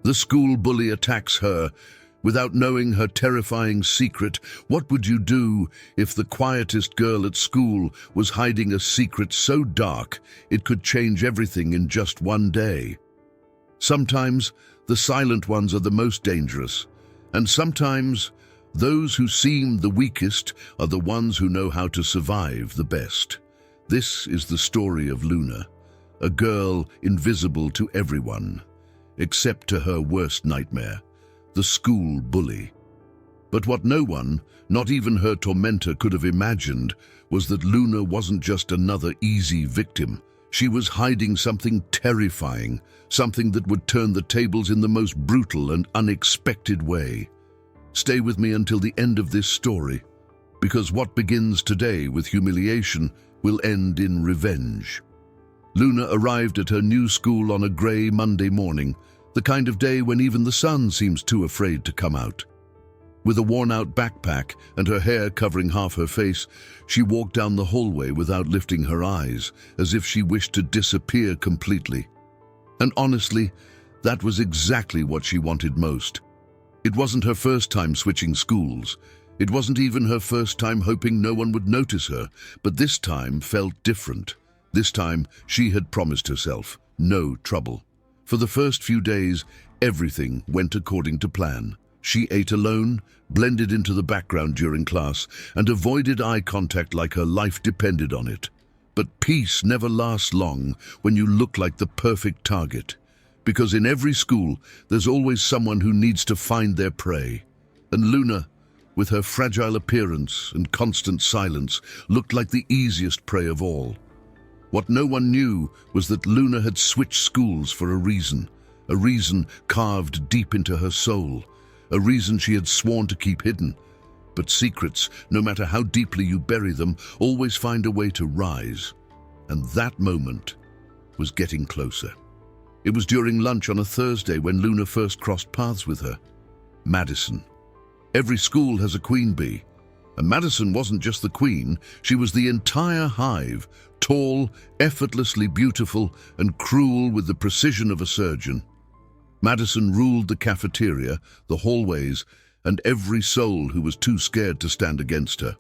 The school bully attacks her. Without knowing her terrifying secret, what would you do if the quietest girl at school was hiding a secret so dark it could change everything in just one day? Sometimes the silent ones are the most dangerous, and sometimes those who seem the weakest are the ones who know how to survive the best. This is the story of Luna, a girl invisible to everyone, except to her worst nightmare, the school bully. But what no one, not even her tormentor, could have imagined was that Luna wasn't just another easy victim. She was hiding something terrifying, something that would turn the tables in the most brutal and unexpected way. Stay with me until the end of this story, because what begins today with humiliation will end in revenge. Luna arrived at her new school on a grey Monday morning, the kind of day when even the sun seems too afraid to come out. With a worn-out backpack and her hair covering half her face, she walked down the hallway without lifting her eyes, as if she wished to disappear completely. And honestly, that was exactly what she wanted most. It wasn't her first time switching schools. It wasn't even her first time hoping no one would notice her, but this time felt different. This time, she had promised herself no trouble. For the first few days, everything went according to plan. She ate alone, blended into the background during class, and avoided eye contact like her life depended on it. But peace never lasts long when you look like the perfect target. Because in every school, there's always someone who needs to find their prey. And Luna, with her fragile appearance and constant silence, looked like the easiest prey of all. What no one knew was that Luna had switched schools for a reason carved deep into her soul, a reason she had sworn to keep hidden. But secrets, no matter how deeply you bury them, always find a way to rise. And that moment was getting closer. It was during lunch on a Thursday when Luna first crossed paths with her. Madison. Every school has a queen bee. And Madison wasn't just the queen, she was the entire hive, tall, effortlessly beautiful, and cruel with the precision of a surgeon. Madison ruled the cafeteria, the hallways, and every soul who was too scared to stand against her.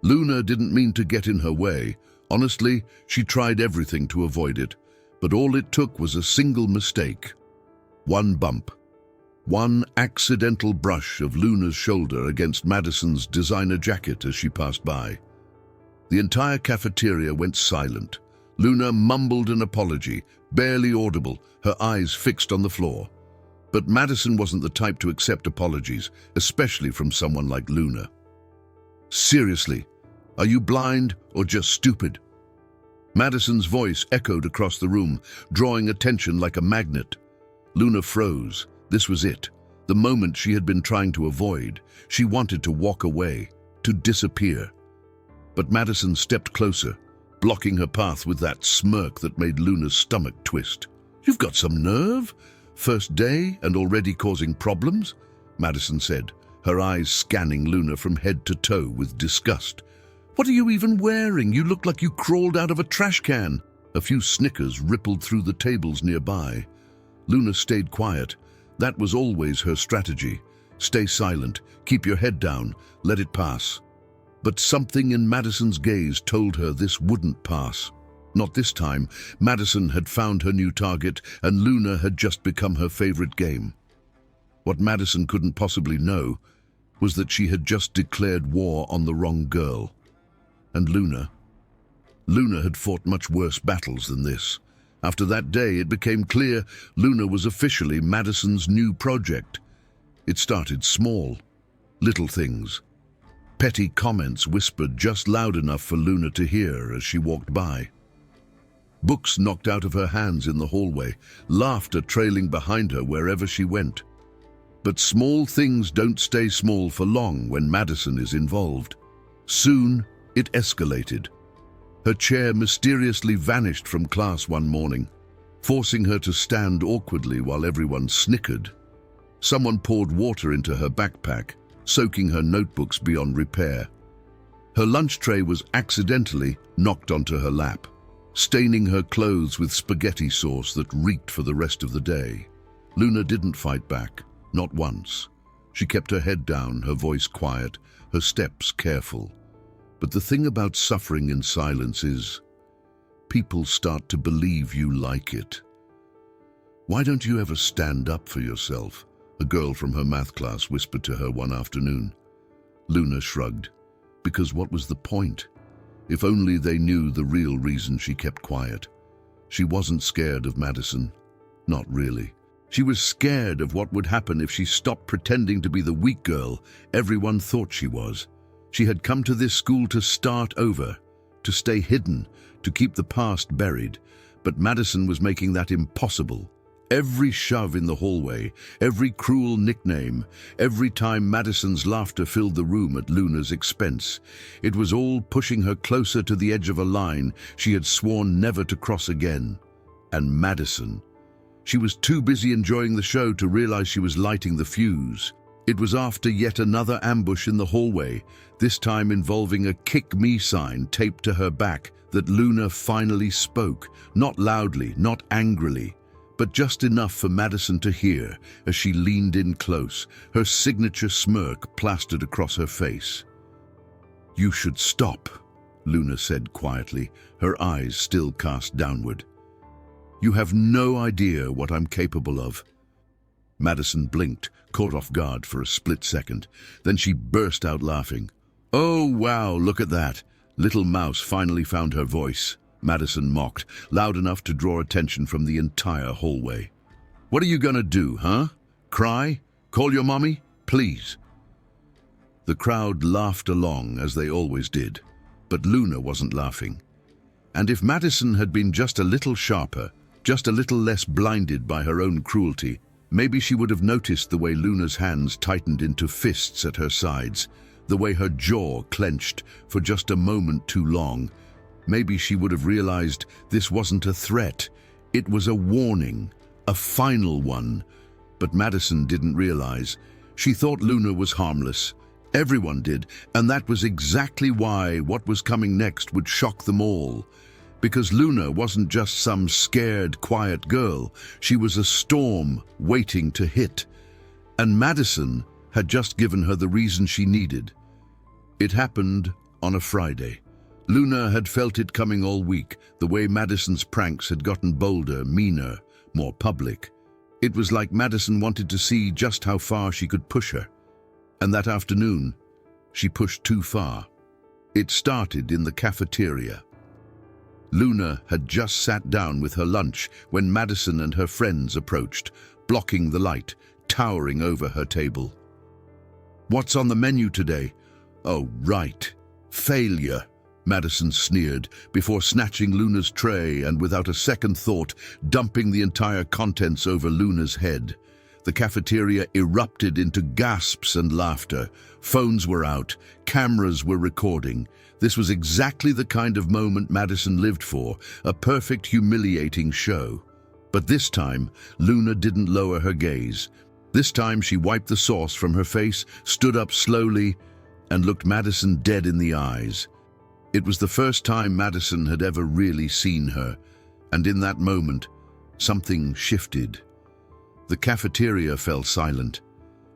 Luna didn't mean to get in her way. Honestly, she tried everything to avoid it, but all it took was a single mistake. One bump. One accidental brush of Luna's shoulder against Madison's designer jacket as she passed by. The entire cafeteria went silent. Luna mumbled an apology, barely audible, her eyes fixed on the floor. But Madison wasn't the type to accept apologies, especially from someone like Luna. Seriously, are you blind or just stupid? Madison's voice echoed across the room, drawing attention like a magnet. Luna froze. This was it, the moment she had been trying to avoid. She wanted to walk away, to disappear. But Madison stepped closer, blocking her path with that smirk that made Luna's stomach twist. "You've got some nerve? First day and already causing problems?" Madison said, her eyes scanning Luna from head to toe with disgust. "What are you even wearing? You look like you crawled out of a trash can." A few snickers rippled through the tables nearby. Luna stayed quiet. That was always her strategy. Stay silent, keep your head down, let it pass. But something in Madison's gaze told her this wouldn't pass. Not this time. Madison had found her new target, and Luna had just become her favorite game. What Madison couldn't possibly know was that she had just declared war on the wrong girl. And Luna had fought much worse battles than this. After that day, it became clear Luna was officially Madison's new project. It started small, little things. Petty comments whispered just loud enough for Luna to hear as she walked by. Books knocked out of her hands in the hallway, laughter trailing behind her wherever she went. But small things don't stay small for long when Madison is involved. Soon, it escalated. Her chair mysteriously vanished from class one morning, forcing her to stand awkwardly while everyone snickered. Someone poured water into her backpack, soaking her notebooks beyond repair. Her lunch tray was accidentally knocked onto her lap, staining her clothes with spaghetti sauce that reeked for the rest of the day. Luna didn't fight back, not once. She kept her head down, her voice quiet, her steps careful. But the thing about suffering in silence is, people start to believe you like it. "Why don't you ever stand up for yourself?" a girl from her math class whispered to her one afternoon. Luna shrugged. Because what was the point? If only they knew the real reason she kept quiet. She wasn't scared of Madison. Not really. She was scared of what would happen if she stopped pretending to be the weak girl everyone thought she was. She had come to this school to start over, to stay hidden, to keep the past buried. But Madison was making that impossible. Every shove in the hallway, every cruel nickname, every time Madison's laughter filled the room at Luna's expense. It was all pushing her closer to the edge of a line she had sworn never to cross again. And Madison. She was too busy enjoying the show to realize she was lighting the fuse. It was after yet another ambush in the hallway, this time involving a "kick me" sign taped to her back, that Luna finally spoke, not loudly, not angrily, but just enough for Madison to hear as she leaned in close, her signature smirk plastered across her face. "You should stop," Luna said quietly, her eyes still cast downward. "You have no idea what I'm capable of." Madison blinked, caught off guard for a split second. Then she burst out laughing. "Oh, wow, look at that. Little Mouse finally found her voice," Madison mocked, loud enough to draw attention from the entire hallway. "What are you gonna do, huh? Cry? Call your mommy? Please." The crowd laughed along, as they always did, but Luna wasn't laughing. And if Madison had been just a little sharper, just a little less blinded by her own cruelty, maybe she would have noticed the way Luna's hands tightened into fists at her sides, the way her jaw clenched for just a moment too long. Maybe she would have realized this wasn't a threat. It was a warning, a final one. But Madison didn't realize. She thought Luna was harmless. Everyone did, and that was exactly why what was coming next would shock them all. Because Luna wasn't just some scared, quiet girl. She was a storm waiting to hit. And Madison had just given her the reason she needed. It happened on a Friday. Luna had felt it coming all week, the way Madison's pranks had gotten bolder, meaner, more public. It was like Madison wanted to see just how far she could push her. And that afternoon, she pushed too far. It started in the cafeteria. Luna had just sat down with her lunch when Madison and her friends approached, blocking the light, towering over her table. "What's on the menu today?" "Oh, right. Failure," Madison sneered, before snatching Luna's tray and, without a second thought, dumping the entire contents over Luna's head. The cafeteria erupted into gasps and laughter. Phones were out, cameras were recording. This was exactly the kind of moment Madison lived for, a perfect, humiliating show. But this time, Luna didn't lower her gaze. This time she wiped the sauce from her face, stood up slowly, and looked Madison dead in the eyes. It was the first time Madison had ever really seen her, and in that moment, something shifted. The cafeteria fell silent.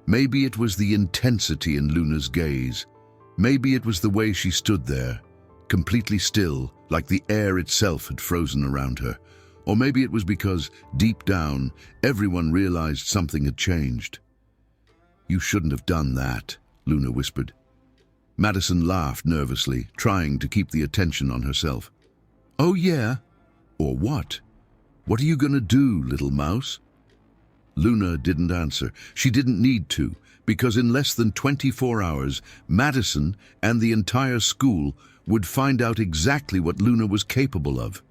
Maybe it was the intensity in Luna's gaze. Maybe it was the way she stood there, completely still, like the air itself had frozen around her. Or maybe it was because, deep down, everyone realized something had changed. "You shouldn't have done that," Luna whispered. Madison laughed nervously, trying to keep the attention on herself. "Oh yeah? Or what? What are you gonna do, little mouse?" Luna didn't answer. She didn't need to, because in less than 24 hours, Madison and the entire school would find out exactly what Luna was capable of.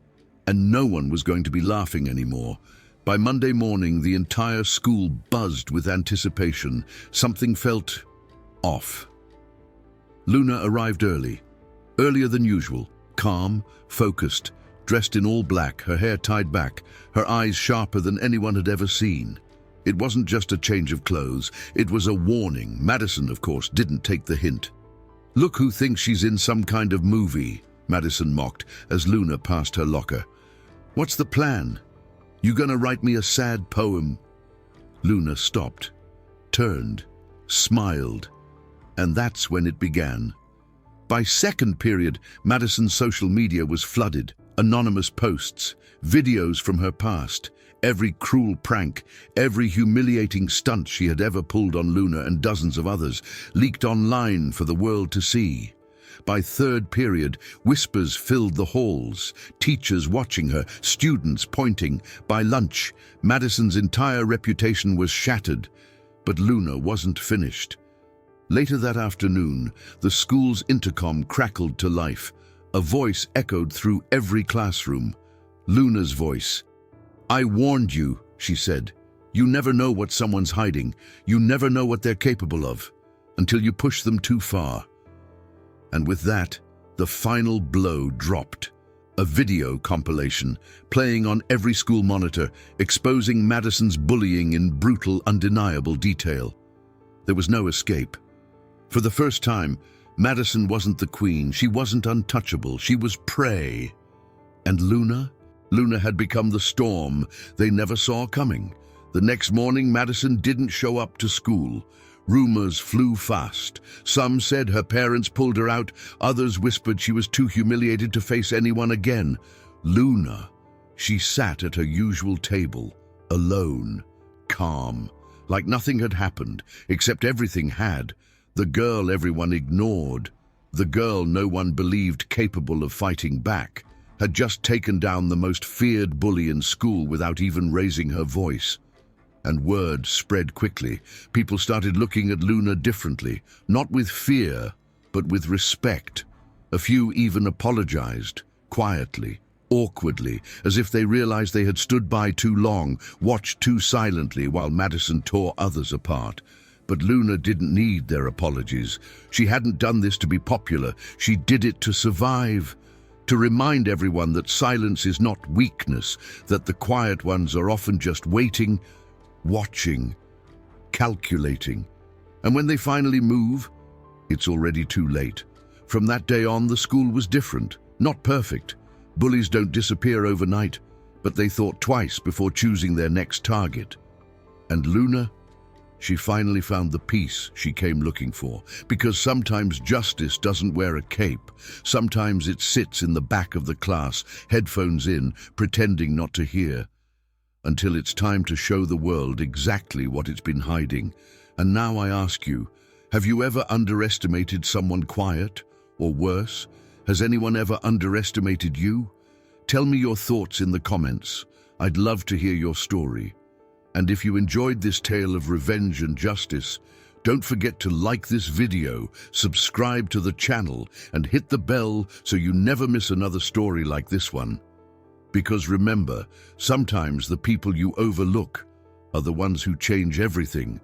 And no one was going to be laughing anymore. By Monday morning, the entire school buzzed with anticipation. Something felt off. Luna arrived early, earlier than usual, calm, focused, dressed in all black, her hair tied back, her eyes sharper than anyone had ever seen. It wasn't just a change of clothes, it was a warning. Madison, of course, didn't take the hint. "Look who thinks she's in some kind of movie," Madison mocked as Luna passed her locker. "What's the plan? You gonna write me a sad poem?" Luna stopped, turned, smiled, and that's when it began. By second period, Madison's social media was flooded. Anonymous posts, videos from her past, every cruel prank, every humiliating stunt she had ever pulled on Luna and dozens of others, leaked online for the world to see. By third period, whispers filled the halls, teachers watching her, students pointing. By lunch, Madison's entire reputation was shattered, but Luna wasn't finished. Later that afternoon, the school's intercom crackled to life. A voice echoed through every classroom. Luna's voice. "I warned you," she said. "You never know what someone's hiding. You never know what they're capable of, until you push them too far." And with that, the final blow dropped. A video compilation, playing on every school monitor, exposing Madison's bullying in brutal, undeniable detail. There was no escape. For the first time, Madison wasn't the queen, she wasn't untouchable, she was prey. And Luna? Luna had become the storm they never saw coming. The next morning, Madison didn't show up to school. Rumors flew fast. Some said her parents pulled her out, others whispered she was too humiliated to face anyone again. Luna, she sat at her usual table, alone, calm, like nothing had happened, except everything had. The girl everyone ignored, the girl no one believed capable of fighting back, had just taken down the most feared bully in school without even raising her voice. And word spread quickly. People started looking at Luna differently, not with fear, but with respect. A few even apologized, quietly, awkwardly, as if they realized they had stood by too long, watched too silently while Madison tore others apart. But Luna didn't need their apologies. She hadn't done this to be popular. She did it to survive, to remind everyone that silence is not weakness, that the quiet ones are often just waiting, watching, calculating. And when they finally move, it's already too late. From that day on, the school was different, not perfect. Bullies don't disappear overnight, but they thought twice before choosing their next target. And Luna? She finally found the peace she came looking for, because sometimes justice doesn't wear a cape. Sometimes it sits in the back of the class, headphones in, pretending not to hear, until it's time to show the world exactly what it's been hiding. And now I ask you, have you ever underestimated someone quiet? Or worse, has anyone ever underestimated you? Tell me your thoughts in the comments. I'd love to hear your story. And if you enjoyed this tale of revenge and justice, don't forget to like this video, subscribe to the channel, and hit the bell so you never miss another story like this one. Because remember, sometimes the people you overlook are the ones who change everything.